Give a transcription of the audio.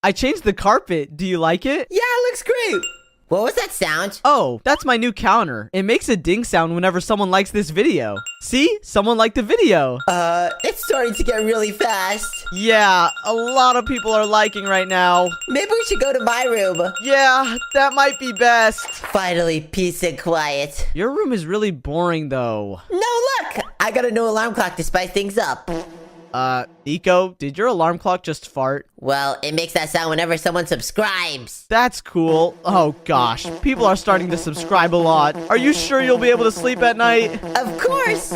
I changed the carpet. Do you like it? Yeah, it looks great. What was that sound? Oh, that's my new counter. It makes a ding sound whenever someone likes this video. See? Someone liked the video. It's starting to get really fast. Yeah, a lot of people are liking right now. Maybe we should go to my room. Yeah, that might be best. Finally, peace and quiet. Your room is really boring though. No, look! I got a new alarm clock to spice things up. Nico, did your alarm clock just fart? Well, it makes that sound whenever someone subscribes. That's cool. Oh gosh, people are starting to subscribe a lot. Are you sure you'll be able to sleep at night? Of course!